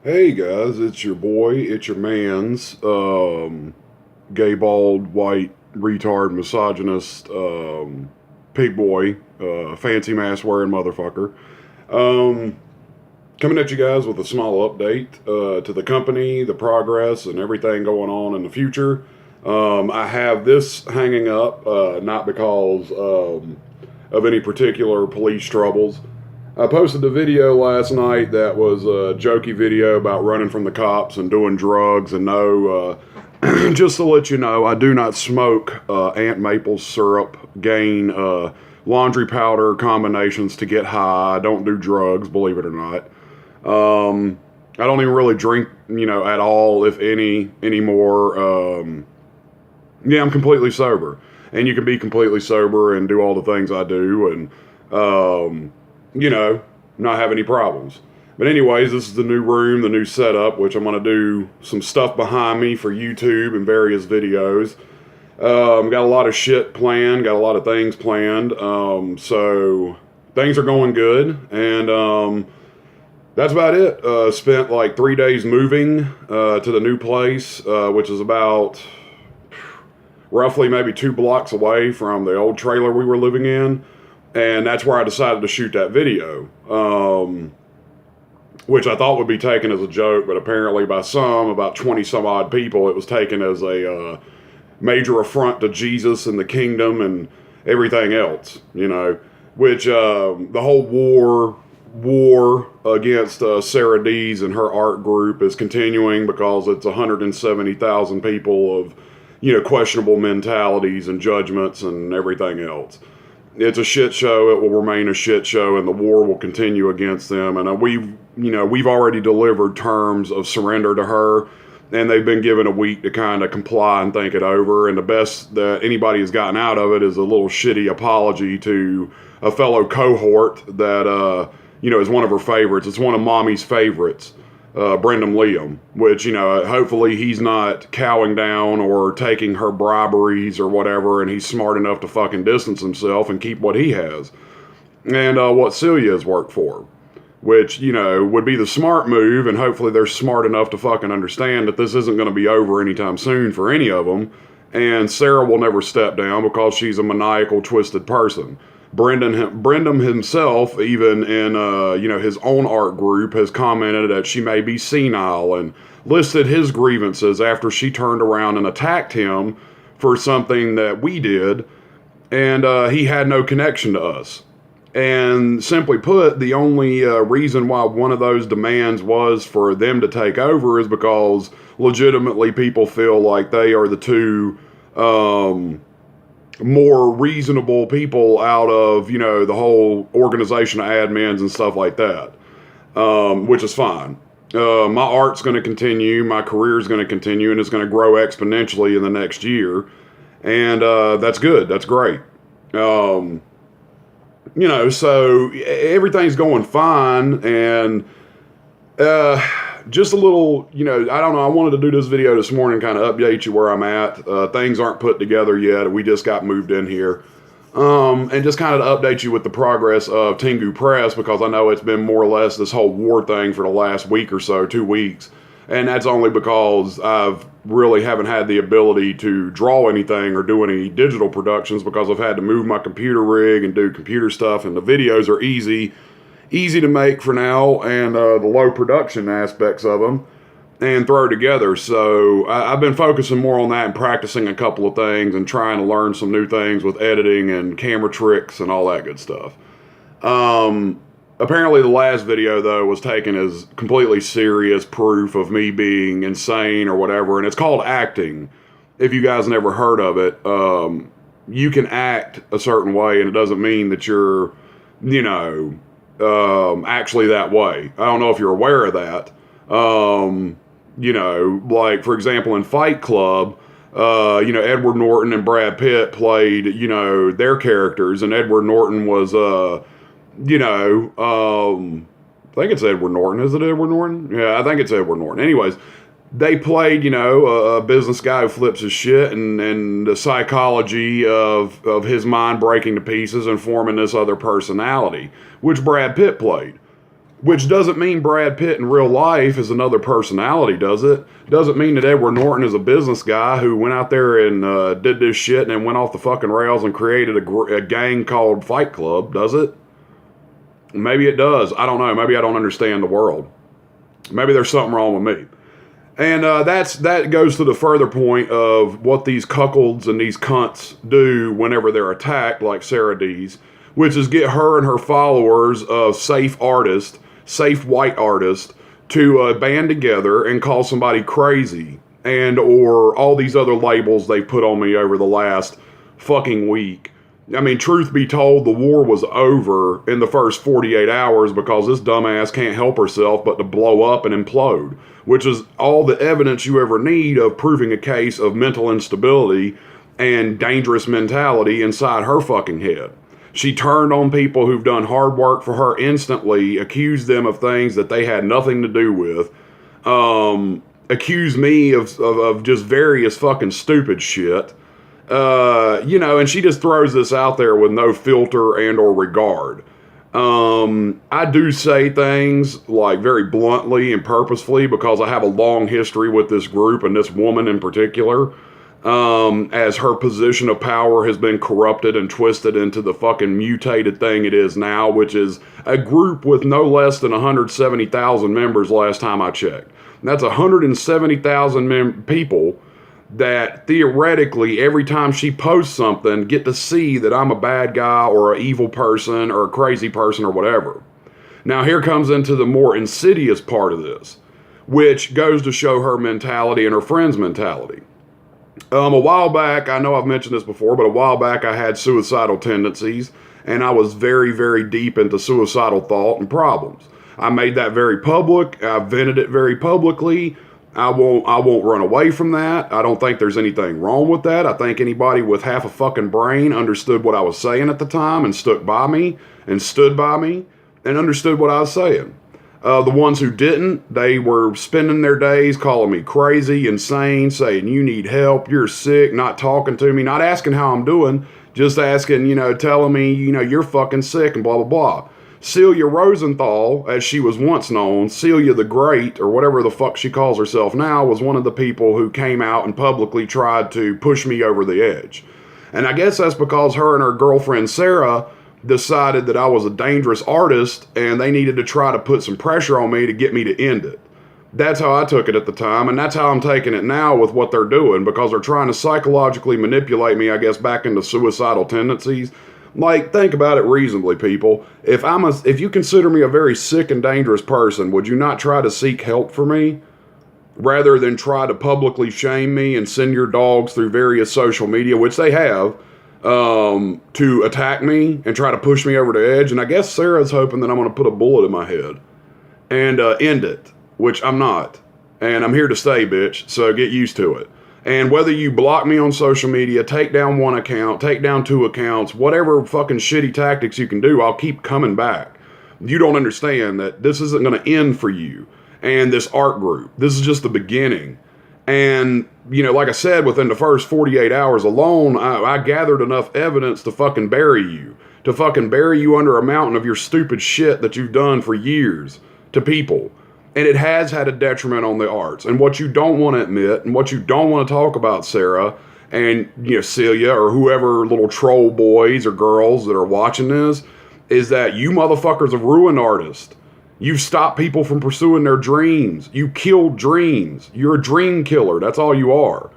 Hey guys, it's your boy, it's your man's, gay, bald, white, retard, misogynist, pig boy, fancy mask wearing motherfucker. Um, Coming at you guys with a small update to the company, the progress, and everything going on in the future. I have this hanging up, not because of any particular police troubles. I posted a video last night that was a jokey video about running from the cops and doing drugs. And no, just to let you know, I do not smoke Aunt Maple syrup, gain laundry powder combinations to get high. I don't do drugs, believe it or not. I don't even really drink, at all, if any, anymore. Yeah, I'm completely sober. And you can be completely sober and do all the things I do and, you know, not have any problems. But anyways, this is the new room, the new setup, which I'm going to do some stuff behind me for YouTube and various videos. Got a lot of shit planned, got a lot of things planned. So things are going good. And that's about it. Spent like 3 days moving to the new place, which is about roughly maybe 2 blocks away from the old trailer we were living in. And that's where I decided to shoot that video, which I thought would be taken as a joke, but apparently by some, about 20 some odd people, it was taken as a major affront to Jesus and the kingdom and everything else, which the whole war against Sarah Dees and her art group is continuing because it's 170,000 people of questionable mentalities and judgments and everything else. It's a shit show. It will remain a shit show, and the war will continue against them. And we've already delivered terms of surrender to her, and they've been given a week to kind of comply and think it over. And the best that anybody has gotten out of it is a little shitty apology to a fellow cohort that is one of her favorites. It's one of Mommy's favorites. Brendan Liam, which, hopefully he's not cowing down or taking her briberies or whatever, and he's smart enough to fucking distance himself and keep what he has. And what Celia has worked for, which, would be the smart move, and hopefully they're smart enough to fucking understand that this isn't going to be over anytime soon for any of them, and Sarah will never step down because she's a maniacal, twisted person. Brendan himself, even in his own art group, has commented that she may be senile and listed his grievances after she turned around and attacked him for something that we did, and he had no connection to us. And simply put, the only reason why one of those demands was for them to take over is because legitimately people feel like they are the two more reasonable people out of, the whole organization of admins and stuff like that, which is fine. My art's going to continue, my career's going to continue, and it's going to grow exponentially in the next year. And that's good, that's great. So everything's going fine, and just a little, I don't know, I wanted to do this video this morning, kind of update you where I'm at. Things aren't put together yet. We just got moved in here. And just kind of to update you with the progress of Tengu Press, because I know it's been more or less this whole war thing for the last week or so, 2 weeks. And that's only because I've really haven't had the ability to draw anything or do any digital productions because I've had to move my computer rig and do computer stuff, and the videos are easy to make for now, and the low production aspects of them, and throw together. So I've been focusing more on that and practicing a couple of things and trying to learn some new things with editing and camera tricks and all that good stuff. Apparently the last video, though, was taken as completely serious proof of me being insane or whatever, and it's called acting. If you guys never heard of it, you can act a certain way, and it doesn't mean that you're, actually that way. I don't know if you're aware of that. Like, for example, in Fight Club, Edward Norton and Brad Pitt played, their characters, and Edward Norton was, I think it's Edward Norton. Is it Edward Norton? Yeah, I think it's Edward Norton. Anyways, they played, a business guy who flips his shit, and the psychology of his mind breaking to pieces and forming this other personality, which Brad Pitt played. Which doesn't mean Brad Pitt in real life is another personality, does it? Doesn't mean that Edward Norton is a business guy who went out there and did this shit and then went off the fucking rails and created a gang called Fight Club, does it? Maybe it does. I don't know. Maybe I don't understand the world. Maybe there's something wrong with me. And that goes to the further point of what these cuckolds and these cunts do whenever they're attacked, like Sarah Dees, which is get her and her followers of safe white artists, to band together and call somebody crazy, and or all these other labels they put on me over the last fucking week. I mean, truth be told, the war was over in the first 48 hours because this dumbass can't help herself but to blow up and implode, which is all the evidence you ever need of proving a case of mental instability and dangerous mentality inside her fucking head. She turned on people who've done hard work for her instantly, accused them of things that they had nothing to do with, accused me of just various fucking stupid shit. And she just throws this out there with no filter and or regard. I do say things like very bluntly and purposefully because I have a long history with this group and this woman in particular, as her position of power has been corrupted and twisted into the fucking mutated thing it is now, which is a group with no less than 170,000 members last time I checked. That's 170,000 people that theoretically every time she posts something get to see that I'm a bad guy or an evil person or a crazy person or whatever. Now here comes into the more insidious part of this, which goes to show her mentality and her friend's mentality. A while back, I know I've mentioned this before, but a while back I had suicidal tendencies and I was very, very deep into suicidal thought and problems. I made that very public. I vented it very publicly. I won't run away from that. I don't think there's anything wrong with that. I think anybody with half a fucking brain understood what I was saying at the time and stuck by me and stood by me and understood what I was saying. The ones who didn't, they were spending their days calling me crazy, insane, saying you need help, you're sick, not talking to me, not asking how I'm doing, just asking, telling me, you're fucking sick and blah, blah, blah. Celia Rosenthal, as she was once known, Celia the Great, or whatever the fuck she calls herself now, was one of the people who came out and publicly tried to push me over the edge. And I guess that's because her and her girlfriend Sarah decided that I was a dangerous artist and they needed to try to put some pressure on me to get me to end it. That's how I took it at the time, and that's how I'm taking it now with what they're doing, because they're trying to psychologically manipulate me, I guess, back into suicidal tendencies. Like, think about it reasonably, people. If you consider me a very sick and dangerous person, would you not try to seek help for me? Rather than try to publicly shame me and send your dogs through various social media, which they have, to attack me and try to push me over the edge. And I guess Sarah's hoping that I'm going to put a bullet in my head and end it, which I'm not. And I'm here to stay, bitch, so get used to it. And whether you block me on social media, take down one account, take down 2 accounts, whatever fucking shitty tactics you can do, I'll keep coming back. You don't understand that this isn't going to end for you and this art group. This is just the beginning. And, like I said, within the first 48 hours alone, I gathered enough evidence to fucking bury you. To fucking bury you under a mountain of your stupid shit that you've done for years to people. And it has had a detriment on the arts. And what you don't want to admit, and what you don't want to talk about, Sarah, and Celia, or whoever little troll boys or girls that are watching this, is that you motherfuckers have ruined artists. You've stopped people from pursuing their dreams. You killed dreams. You're a dream killer. That's all you are.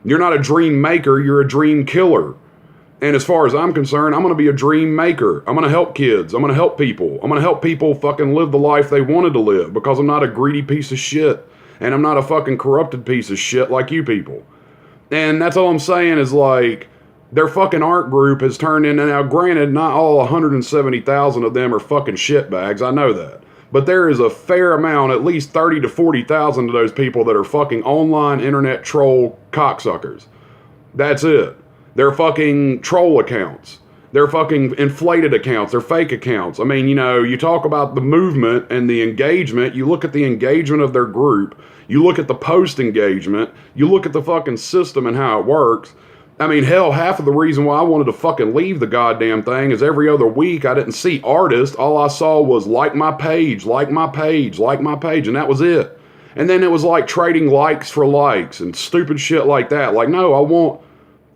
You're not a dream maker. You're a dream killer. And as far as I'm concerned, I'm going to be a dream maker. I'm going to help kids. I'm going to help people. I'm going to help people fucking live the life they wanted to live, because I'm not a greedy piece of shit. And I'm not a fucking corrupted piece of shit like you people. And that's all I'm saying is, like, their fucking art group has turned into, now granted, not all 170,000 of them are fucking shitbags. I know that. But there is a fair amount, at least 30 to 40,000 of those people that are fucking online internet troll cocksuckers. That's it. They're fucking troll accounts. They're fucking inflated accounts. They're fake accounts. I mean, you talk about the movement and the engagement. You look at the engagement of their group. You look at the post engagement. You look at the fucking system and how it works. I mean, hell, half of the reason why I wanted to fucking leave the goddamn thing is every other week I didn't see artists. All I saw was like my page, like my page, like my page, and that was it. And then it was like trading likes for likes and stupid shit like that. Like, no, I want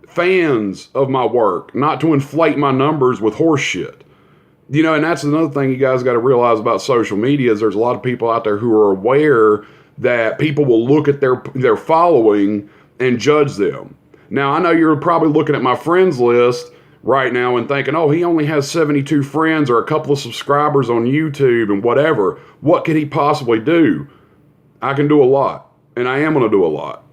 fans of my work, not to inflate my numbers with horse shit. You know, and that's another thing you guys got to realize about social media is there's a lot of people out there who are aware that people will look at their following and judge them. Now, I know you're probably looking at my friends list right now and thinking, oh, he only has 72 friends or a couple of subscribers on YouTube and whatever. What could he possibly do? I can do a lot, and I am going to do a lot.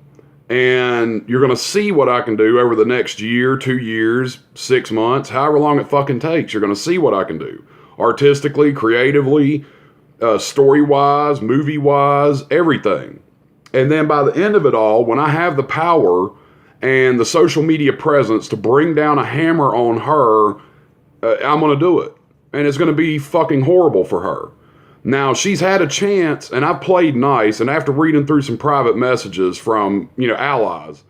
And you're going to see what I can do over the next year, 2 years, 6 months, however long it fucking takes. You're going to see what I can do. Artistically, creatively, story-wise, movie-wise, everything. And then by the end of it all, when I have the power and the social media presence to bring down a hammer on her, I'm going to do it. And it's going to be fucking horrible for her. Now, she's had a chance, and I've played nice, and after reading through some private messages from, allies,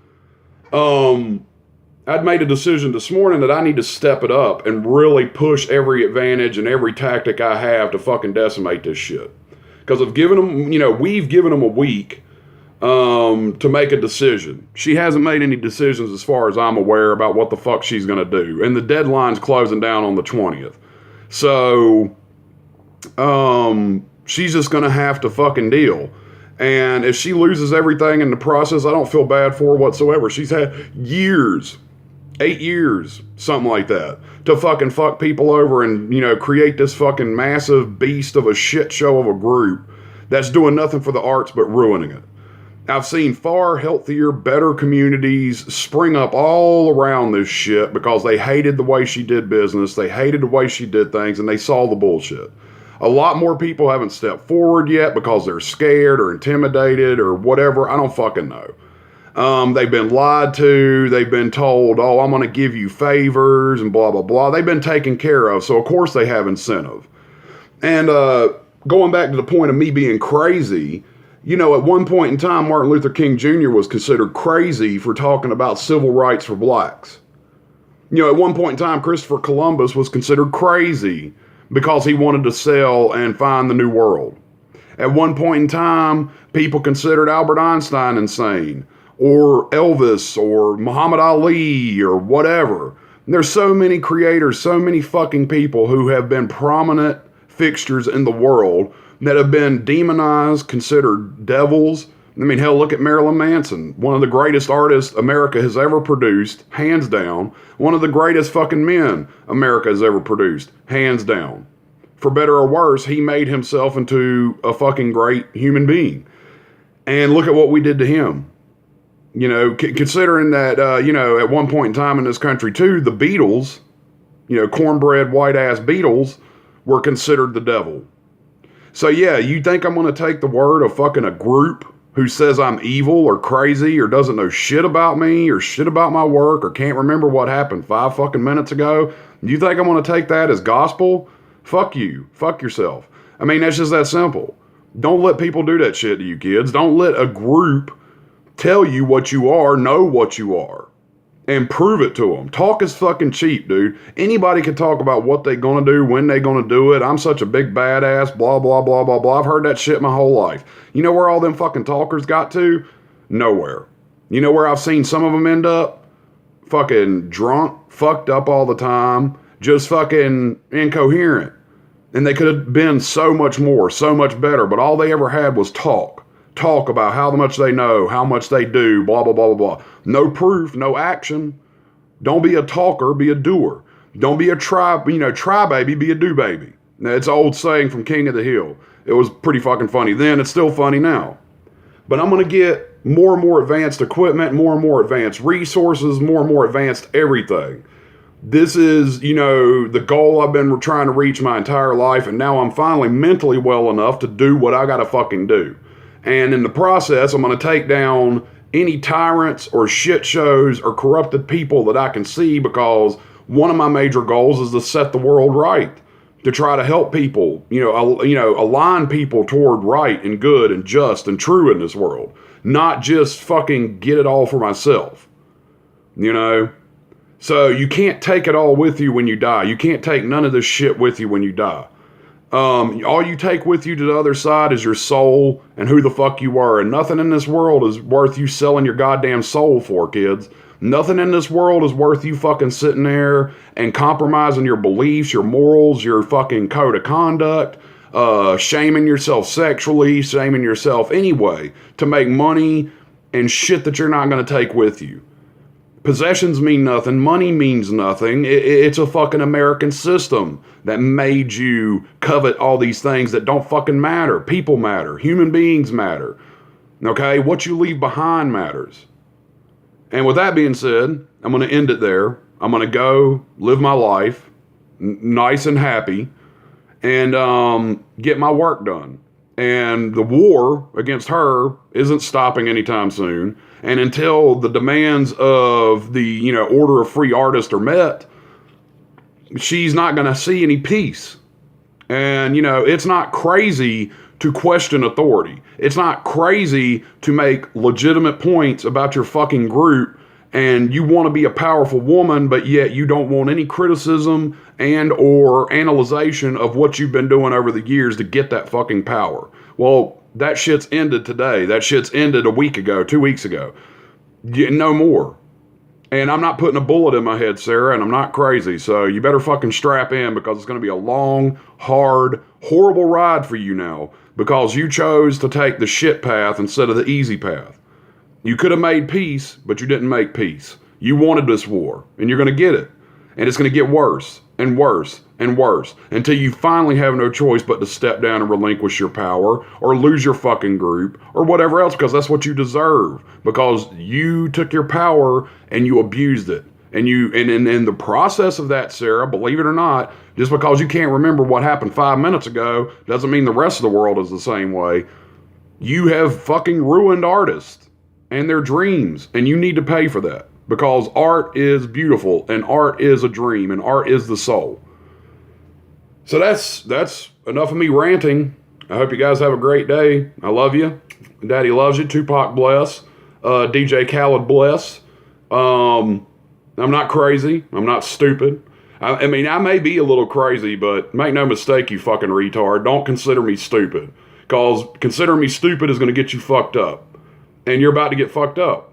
I'd made a decision this morning that I need to step it up and really push every advantage and every tactic I have to fucking decimate this shit. Because I've given them, we've given them a week to make a decision. She hasn't made any decisions as far as I'm aware about what the fuck she's going to do. And the deadline's closing down on the 20th. So she's just going to have to fucking deal. And if she loses everything in the process, I don't feel bad for her whatsoever. She's had years, 8 years, something like that, to fucking fuck people over and, create this fucking massive beast of a shit show of a group that's doing nothing for the arts but ruining it. I've seen far healthier, better communities spring up all around this shit because they hated the way she did business, they hated the way she did things, and they saw the bullshit. A lot more people haven't stepped forward yet because they're scared or intimidated or whatever. I don't fucking know. They've been lied to. They've been told, oh, I'm going to give you favors and blah, blah, blah. They've been taken care of. So, of course, they have incentive. And going back to the point of me being crazy, at one point in time, Martin Luther King Jr. was considered crazy for talking about civil rights for blacks. At one point in time, Christopher Columbus was considered crazy because he wanted to sail and find the new world. At one point in time, people considered Albert Einstein insane, or Elvis, or Muhammad Ali, or whatever. There's so many creators, so many fucking people who have been prominent fixtures in the world that have been demonized, considered devils. I mean, hell, look at Marilyn Manson, one of the greatest artists America has ever produced, hands down. One of the greatest fucking men America has ever produced, hands down. For better or worse, he made himself into a fucking great human being. And look at what we did to him. Considering that, at one point in time in this country, too, the Beatles, cornbread, white-ass Beatles, were considered the devil. So, yeah, you think I'm going to take the word of fucking a group who says I'm evil or crazy or doesn't know shit about me or shit about my work or can't remember what happened 5 fucking minutes ago? You think I'm going to take that as gospel? Fuck you. Fuck yourself. I mean, that's just that simple. Don't let people do that shit to you, kids. Don't let a group tell you what you are, know what you are, and prove it to them. Talk is fucking cheap, dude. Anybody can talk about what they're going to do, when they're going to do it. I'm such a big badass, blah, blah, blah, blah, blah. I've heard that shit my whole life. You know where all them fucking talkers got to? Nowhere. You know where I've seen some of them end up? Fucking drunk, fucked up all the time, just fucking incoherent. And they could have been so much more, so much better, but all they ever had was talk. Talk about how much they know, how much they do, blah, blah, blah, blah, blah. No proof, no action. Don't be a talker, be a doer. Don't be a try baby, be a do baby. Now, it's an old saying from King of the Hill. It was pretty fucking funny then. It's still funny now. But I'm going to get more and more advanced equipment, more and more advanced resources, more and more advanced everything. This is, the goal I've been trying to reach my entire life, and now I'm finally mentally well enough to do what I got to fucking do. And in the process, I'm going to take down any tyrants or shit shows or corrupted people that I can see, because one of my major goals is to set the world right, to try to help people, align people toward right and good and just and true in this world, not just fucking get it all for myself. you know? So you can't take it all with you when you die. You can't take none of this shit with you when you die. All you take with you to the other side is your soul and who the fuck you were. And nothing in this world is worth you selling your goddamn soul for, kids. Nothing in this world is worth you fucking sitting there and compromising your beliefs, your morals, your fucking code of conduct, shaming yourself sexually, shaming yourself anyway to make money and shit that you're not going to take with you. Possessions mean nothing. Money means nothing. It's a fucking American system that made you covet all these things that don't fucking matter. People matter. Human beings matter. Okay? What you leave behind matters. And with that being said, I'm going to end it there. I'm going to go live my life nice and happy and get my work done. And the war against her isn't stopping anytime soon. And until the demands of the, order of free artists are met, she's not going to see any peace. And, it's not crazy to question authority. It's not crazy to make legitimate points about your fucking group and you want to be a powerful woman, but yet you don't want any criticism and or analyzation of what you've been doing over the years to get that fucking power. Well, that shit's ended today. That shit's ended a week ago, 2 weeks ago. No more. And I'm not putting a bullet in my head, Sarah, and I'm not crazy. So you better fucking strap in because it's going to be a long, hard, horrible ride for you now because you chose to take the shit path instead of the easy path. You could have made peace, but you didn't make peace. You wanted this war, and you're going to get it. And it's going to get worse and worse and worse until you finally have no choice but to step down and relinquish your power or lose your fucking group or whatever else because that's what you deserve because you took your power and you abused it. And in the process of that, Sarah, believe it or not, just because you can't remember what happened 5 minutes ago doesn't mean the rest of the world is the same way. You have fucking ruined artists and their dreams, and you need to pay for that. Because art is beautiful, and art is a dream, and art is the soul. So that's enough of me ranting. I hope you guys have a great day. I love you. Daddy loves you. Tupac bless. DJ Khaled bless. I'm not crazy. I'm not stupid. I mean, I may be a little crazy, but make no mistake, you fucking retard. Don't consider me stupid. Because considering me stupid is going to get you fucked up. And you're about to get fucked up.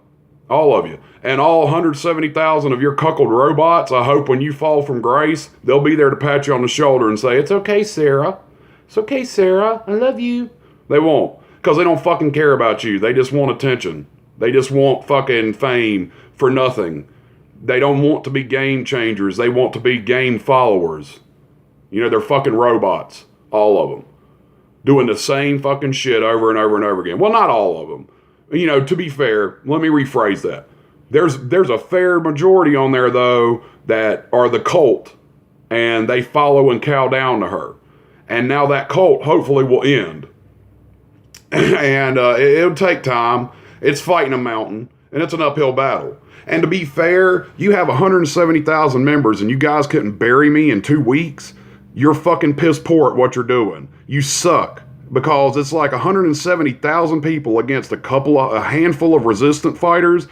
All of you. And all 170,000 of your cuckold robots, I hope when you fall from grace, they'll be there to pat you on the shoulder and say, "It's okay, Sarah. It's okay, Sarah. I love you." They won't. Because they don't fucking care about you. They just want attention. They just want fucking fame for nothing. They don't want to be game changers. They want to be game followers. They're fucking robots. All of them. Doing the same fucking shit over and over and over again. Well, not all of them. To be fair, let me rephrase that. There's a fair majority on there, though, that are the cult, and they follow and cow down to her. And now that cult hopefully will end. And it'll take time. It's fighting a mountain, and it's an uphill battle. And to be fair, you have 170,000 members, and you guys couldn't bury me in 2 weeks. You're fucking piss poor at what you're doing. You suck. Because it's like 170,000 people against a handful of resistant fighters,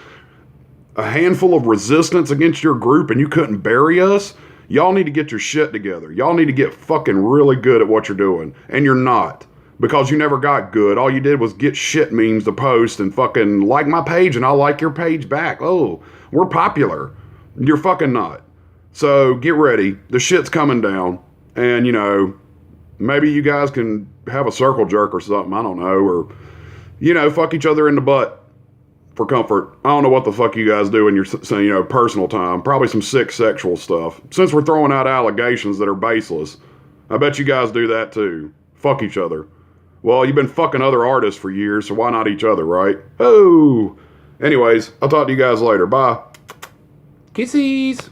a handful of resistance against your group, and you couldn't bury us. Y'all need to get your shit together. Y'all need to get fucking really good at what you're doing. And you're not. Because you never got good. All you did was get shit memes to post and fucking like my page and I'll like your page back. Oh, we're popular. You're fucking not. So get ready. The shit's coming down. And, maybe you guys can have a circle jerk or something. I don't know. Or, fuck each other in the butt for comfort. I don't know what the fuck you guys do in your, personal time. Probably some sick sexual stuff. Since we're throwing out allegations that are baseless, I bet you guys do that too. Fuck each other. Well, you've been fucking other artists for years, so why not each other, right? Oh. Anyways, I'll talk to you guys later. Bye. Kissies.